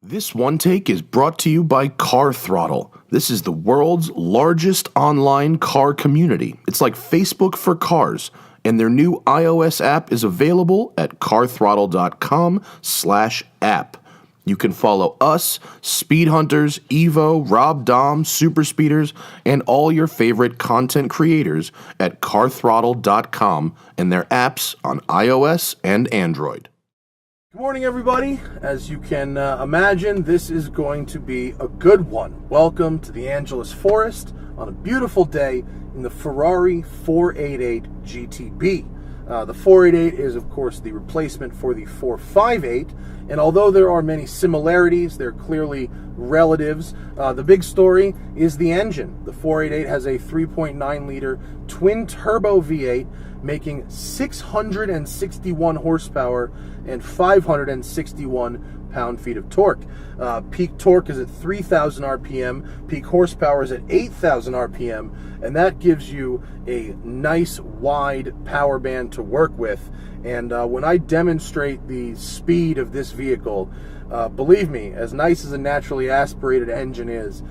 This one take is brought to you by Car Throttle. This is the world's largest online car community. It's like Facebook for cars, and their new iOS app is available at carthrottle.com/app. You can follow us, Speed Hunters, Evo, Rob Dom, Super Speeders, and all your favorite content creators at carthrottle.com and their apps on iOS and Android. Good morning, everybody. As you can imagine, this is going to be a good one. Welcome to the Angeles Forest on a beautiful day in the Ferrari 488 GTB. The 488 is, of course, the replacement for the 458, and although there are many similarities, they're clearly relatives. The big story is the engine. The 488 has a 3.9-liter twin-turbo V8, making 661 horsepower and 561 pound-feet of torque. Peak torque is at 3,000 RPM, peak horsepower is at 8,000 RPM, and that gives you a nice wide power band to work with. And when I demonstrate the speed of this vehicle, believe me, as nice as a naturally aspirated engine is,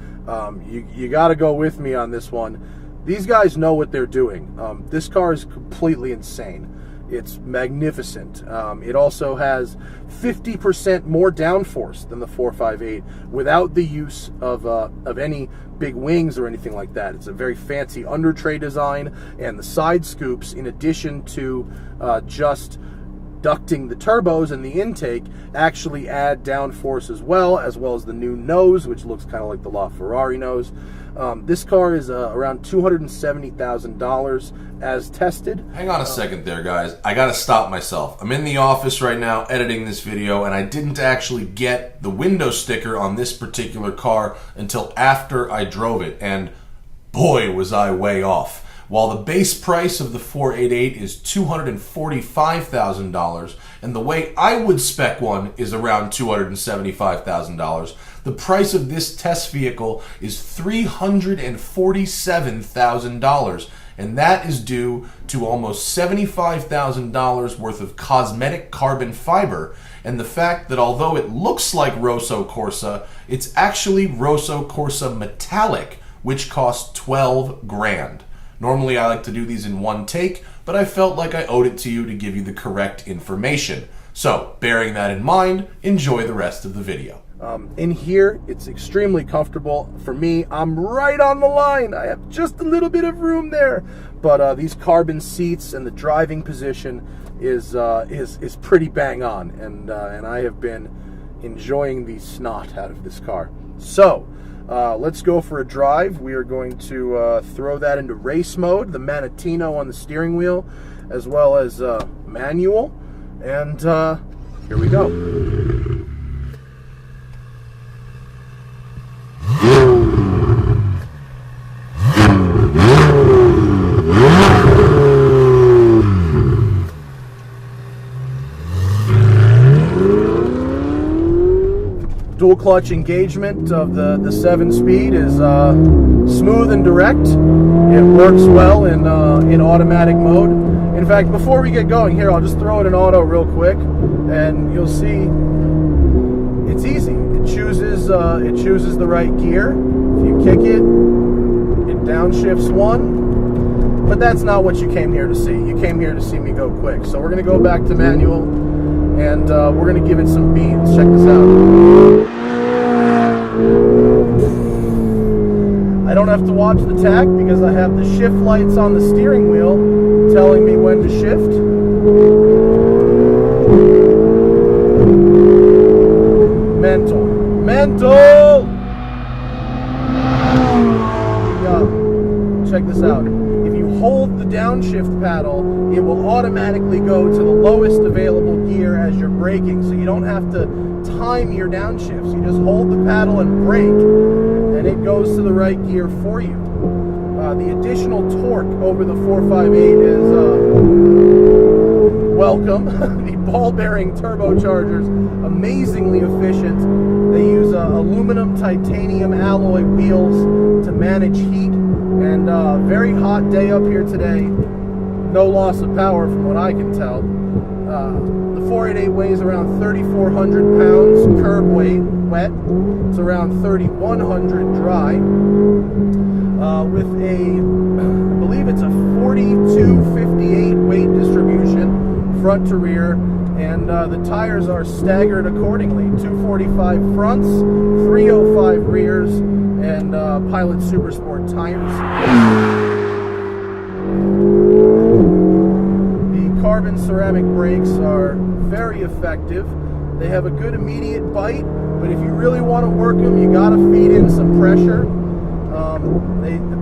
you got to go with me on this one. These guys know what they're doing. This car is completely insane. It's magnificent. It also has 50% more downforce than the 458 without the use of any big wings or anything like that. It's a very fancy under tray design, and the side scoops, in addition to just ducting the turbos and the intake, actually add downforce as well as the new nose, which looks kind of like the LaFerrari nose. This car is around $270,000 as tested. Hang on a second there, guys. I gotta stop myself. I'm in the office right now editing this video, and I didn't actually get the window sticker on this particular car until after I drove it, and boy was I way off. While the base price of the 488 is $245,000, and the way I would spec one is around $275,000, the price of this test vehicle is $347,000, and that is due to almost $75,000 worth of cosmetic carbon fiber, and the fact that although it looks like Rosso Corsa, it's actually Rosso Corsa Metallic, which costs $12 grand. Normally I like to do these in one take, but I felt like I owed it to you to give you the correct information. So, bearing that in mind, enjoy the rest of the video. In here, it's extremely comfortable. For me, I'm right on the line. I have just a little bit of room there. But these carbon seats and the driving position is pretty bang on. And I have been enjoying the snot out of this car. So, let's go for a drive. We are going to throw that into race mode, the Manatino on the steering wheel, as well as manual. And here we go. Dual clutch engagement of the 7-speed is smooth and direct. It works well in automatic mode. In fact, before we get going here, I'll just throw it in auto real quick, and you'll see it's easy. It chooses the right gear. If you kick it, it downshifts one. But that's not what you came here to see. You came here to see me go quick. So we're going to go back to manual, and we're going to give it some beans. Check this out. I don't have to watch the tach because I have the shift lights on the steering wheel telling me when to shift. Mental! Yeah. Check this out. If you hold the downshift paddle, it will automatically go to the lowest available gear as you're braking, so you don't have to time your downshifts. You just hold the paddle and brake, and it goes to the right gear for you. The additional torque over the 458 is welcome. The ball-bearing turbochargers, amazingly efficient. They use aluminum titanium alloy wheels to manage heat, and very hot day up here today. No loss of power from what I can tell. The 488 weighs around 3,400 pounds curb weight, wet. It's around 3,100 dry. With a, I believe it's a 42-58 weight distribution, front to rear, and the tires are staggered accordingly. 245 fronts, 305 rears, and Pilot Supersport tires. The carbon ceramic brakes are very effective. They have a good immediate bite, but if you really want to work them, you got to feed in some pressure.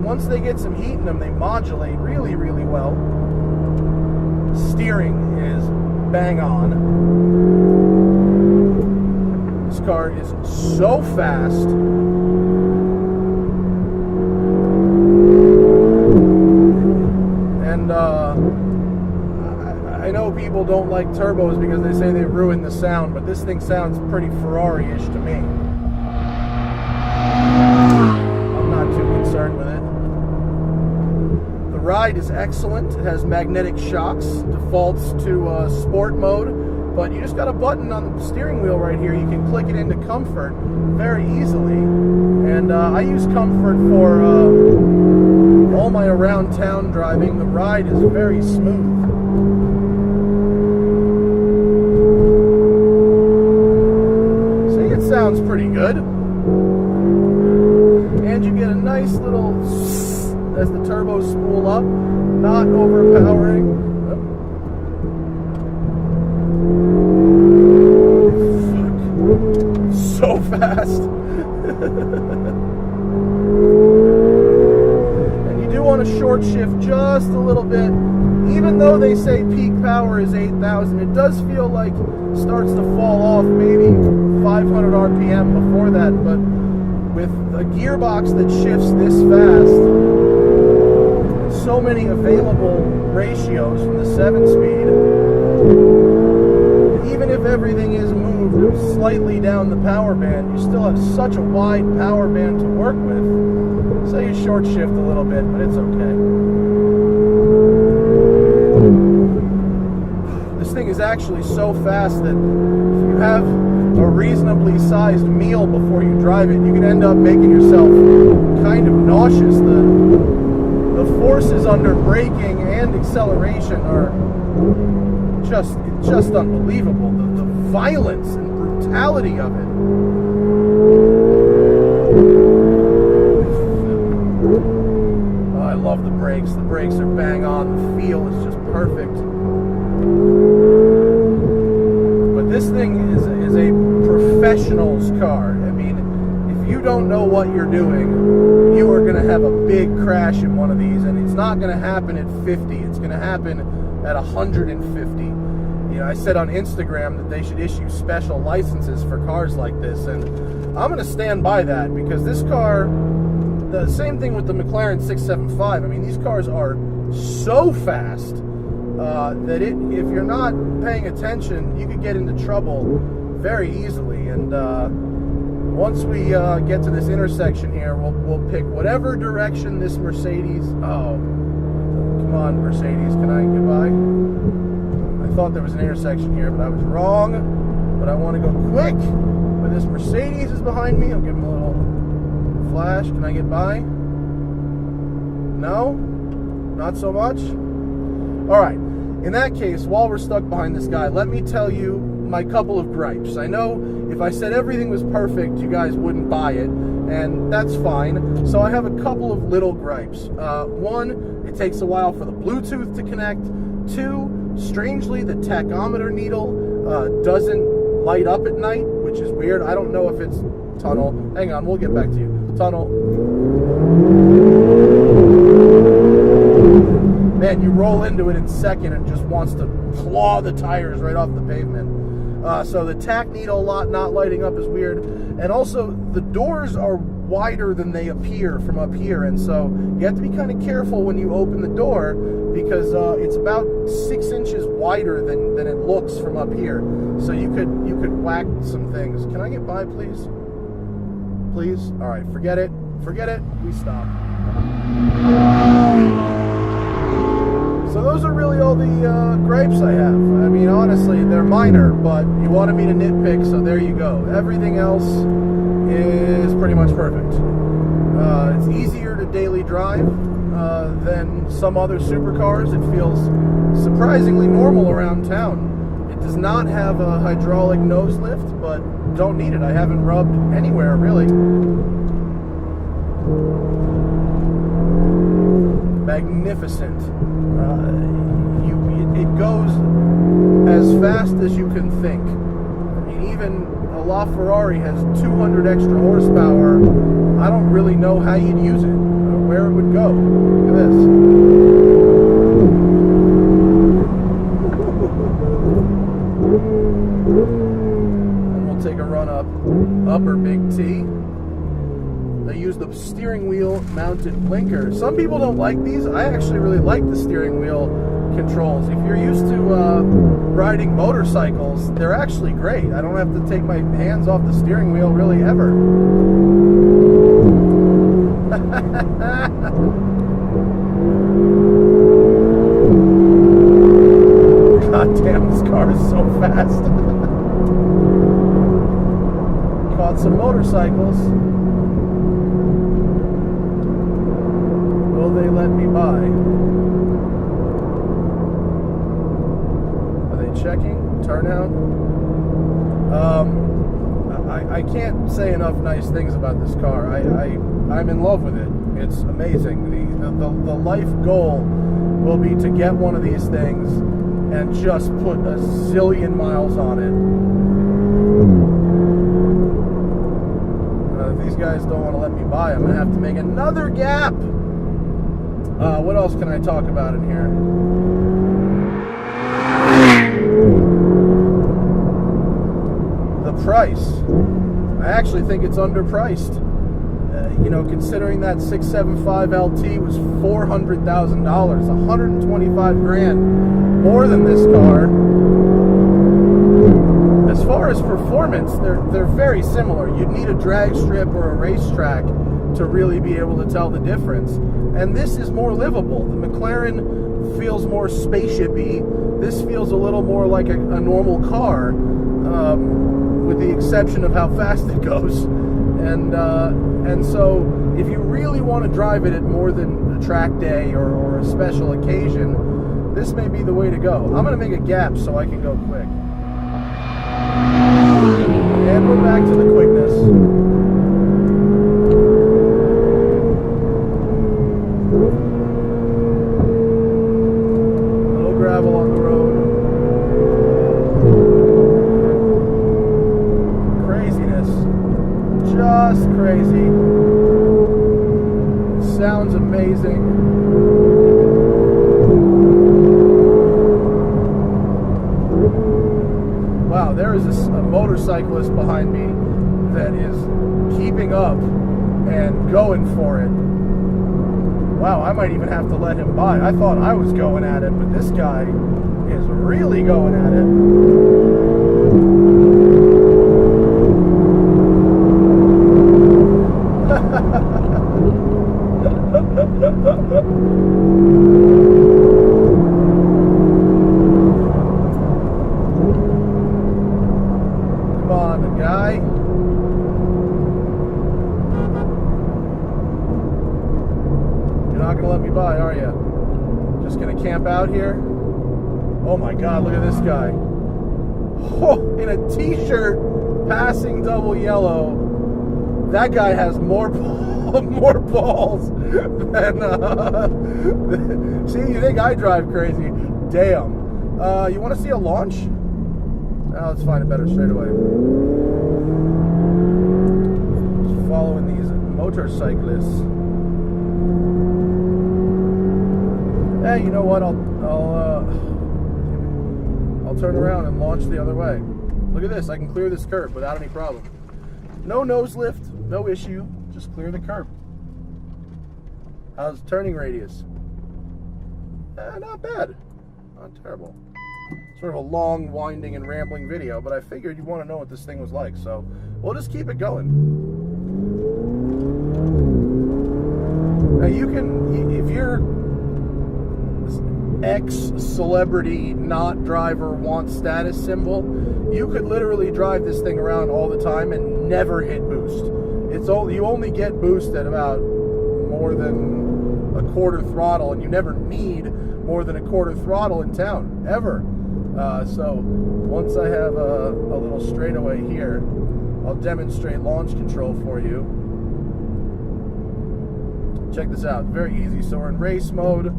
Once they get some heat in them, they modulate really, really well. Steering is bang on. This car is so fast. And I know people don't like turbos because they say they ruin the sound, but this thing sounds pretty Ferrari-ish to me. I'm not too concerned with it. The ride is excellent. It has magnetic shocks, defaults to sport mode, but you just got a button on the steering wheel right here. You can click it into comfort very easily, and I use comfort for all my around town driving. The ride is very smooth. See, it sounds pretty good. And you get a nice little as the turbos spool up, not overpowering. Fuck. So fast. And you do want to short shift just a little bit. Even though they say peak power is 8,000, it does feel like it starts to fall off maybe 500 RPM before that, but with a gearbox that shifts this fast, so many available ratios from the 7-speed, even if everything is moved slightly down the power band, you still have such a wide power band to work with. So you short shift a little bit, but it's okay. This thing is actually so fast that if you have a reasonably sized meal before you drive it, you can end up making yourself kind of nauseous. The forces under braking and acceleration are just unbelievable. The violence and brutality of it. Oh, I love the brakes. The brakes are bang on. The feel is just perfect. But this thing is a professional's car. I mean, if you don't know what you're doing, you are going to have a big crash in one of these, and it's not going to happen at 50. It's going to happen at 150. You know, I said on Instagram that they should issue special licenses for cars like this, and I'm going to stand by that, because this car, the same thing with the McLaren 675. I mean, these cars are so fast that if you're not paying attention, you could get into trouble very easily. And once we get to this intersection here, we'll pick whatever direction this Mercedes. Oh, come on, Mercedes, can I get by? I thought there was an intersection here, but I was wrong. But I want to go quick. But this Mercedes is behind me. I'll give him a little flash. Can I get by? No? Not so much? All right. In that case, while we're stuck behind this guy, let me tell you my couple of gripes. I know if I said everything was perfect, you guys wouldn't buy it, and that's fine. So I have a couple of little gripes. One, it takes a while for the Bluetooth to connect. Two, strangely, the tachometer needle doesn't light up at night, which is weird. I don't know if it's tunnel. Hang on, we'll get back to you. Tunnel. Man, you roll into it in second and just wants to claw the tires right off the pavement. So the tach needle not lighting up is weird. And also, the doors are wider than they appear from up here. And so you have to be kind of careful when you open the door, because it's about 6 inches wider than it looks from up here. So you could whack some things. Can I get by, please? Please? All right, forget it. Forget it. We stop. So those are really all the gripes I have. I mean, honestly, they're minor, but you wanted me to nitpick, so there you go. Everything else is pretty much perfect. It's easier to daily drive than some other supercars. It feels surprisingly normal around town. It does not have a hydraulic nose lift, but don't need it. I haven't rubbed anywhere, really. Magnificent. It goes as fast as you can think. I mean, even a LaFerrari has 200 extra horsepower. I don't really know how you'd use it, or where it would go. Look at this. And we'll take a run up Upper Big T. They use the steering wheel mounted blinker. Some people don't like these. I actually really like the steering wheel controls. If you're used to riding motorcycles, they're actually great. I don't have to take my hands off the steering wheel really ever. God damn, this car is so fast. Caught some motorcycles. Will they let me by? Are they checking? Turnout? I can't say enough nice things about this car. I'm in love with it. It's amazing. The life goal will be to get one of these things and just put a zillion miles on it. If these guys don't want to let me by, I'm going to have to make another gap. What else can I talk about in here? The price. I actually think it's underpriced. You know, considering that 675 LT was $400,000, $125,000 more than this car. As far as performance, they're very similar. You'd need a drag strip or a racetrack to really be able to tell the difference. And this is more livable. The McLaren feels more spaceship-y. This feels a little more like a normal car, with the exception of how fast it goes. And so if you really want to drive it at more than a track day or a special occasion, this may be the way to go. I'm going to make a gap so I can go quick. And we're back to the quickness. Little gravel on the road. Craziness. Just crazy. It sounds amazing. Wow, there is a motorcyclist behind me that is keeping up and going for it. Wow, I might even have to let him by. I thought I was going at it, but this guy is really going at it. Come on, guy. You're not going to let me by, are you? Just going to camp out here? Oh my God, look at this guy. Oh, in a t-shirt, passing double yellow. That guy has more balls than... See, you think I drive crazy. Damn. You want to see a launch? Let's find a better straightaway. Just following these motorcyclists. Hey, you know what? I'll turn around and launch the other way. Look at this. I can clear this curb without any problem. No nose lift, no issue. Just clear the curb. How's turning radius? Not bad. Not terrible. Sort of a long, winding, and rambling video, but I figured you'd want to know what this thing was like, so we'll just keep it going. Now you can, if you're ex-celebrity not driver want status symbol, you could literally drive this thing around all the time and never hit boost. You only get boost at about more than a quarter throttle, and you never need more than a quarter throttle in town, ever. So once I have a little straightaway here, I'll demonstrate launch control for you. Check this out, very easy. So we're in race mode,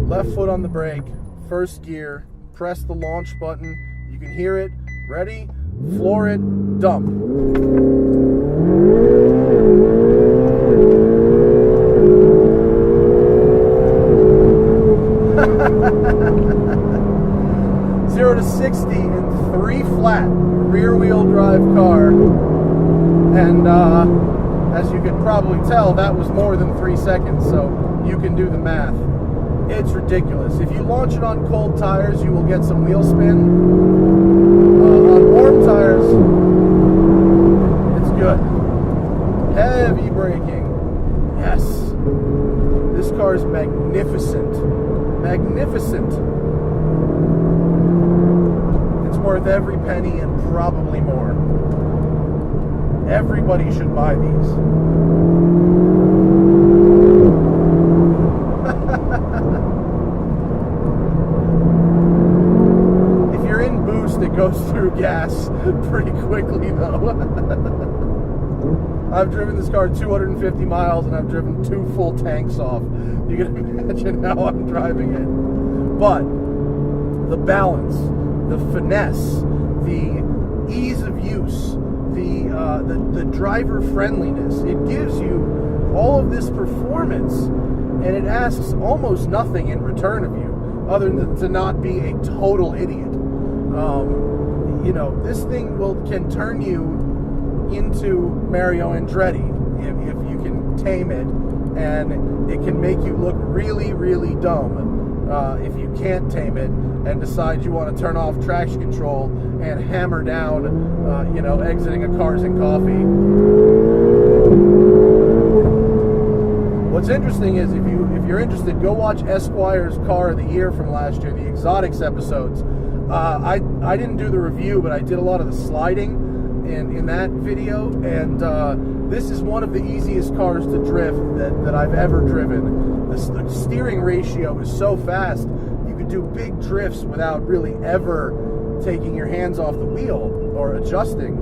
left foot on the brake, first gear, press the launch button, you can hear it, ready, floor it, dump. 0 to 60 in 3 flat, rear wheel drive car, and as you can probably tell, that was more than 3 seconds, so you can do the math. It's ridiculous. If you launch it on cold tires, you will get some wheel spin. On warm tires, it's good. Heavy braking. Yes. This car is magnificent. Magnificent. It's worth every penny and probably more. Everybody should buy these. If you're in boost, it goes through gas pretty quickly though. I've driven this car 250 miles and I've driven 2 full tanks off. You can imagine how I'm driving it. But the balance, the finesse, the ease of use, the driver friendliness, it gives you all of this performance, and it asks almost nothing in return of you other than to not be a total idiot. You know, this thing can turn you into Mario Andretti if you can tame it, and it can make you look really, really dumb if you can't tame it and decide you want to turn off traction control and hammer down, you know, exiting a Cars and Coffee. What's interesting is if you're interested, go watch Esquire's Car of the Year from last year, the exotics episodes. I didn't do the review, but I did a lot of the sliding in that video, and this is one of the easiest cars to drift that I've ever driven. The steering ratio is so fast, you could do big drifts without really ever taking your hands off the wheel or adjusting.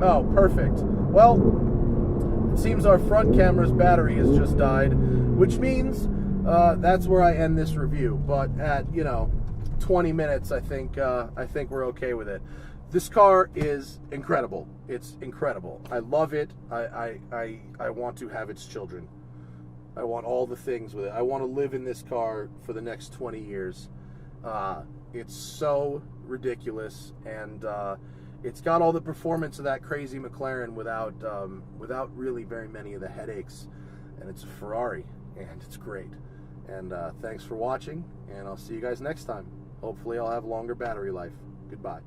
Oh, perfect. Well, it seems our front camera's battery has just died, which means that's where I end this review. But at, you know, 20 minutes, I think we're okay with it. This car is incredible. It's incredible. I love it. I want to have its children. I want all the things with it. I want to live in this car for the next 20 years. It's so ridiculous, and it's got all the performance of that crazy McLaren without really very many of the headaches. And it's a Ferrari, and it's great. And thanks for watching, and I'll see you guys next time. Hopefully I'll have longer battery life. Goodbye.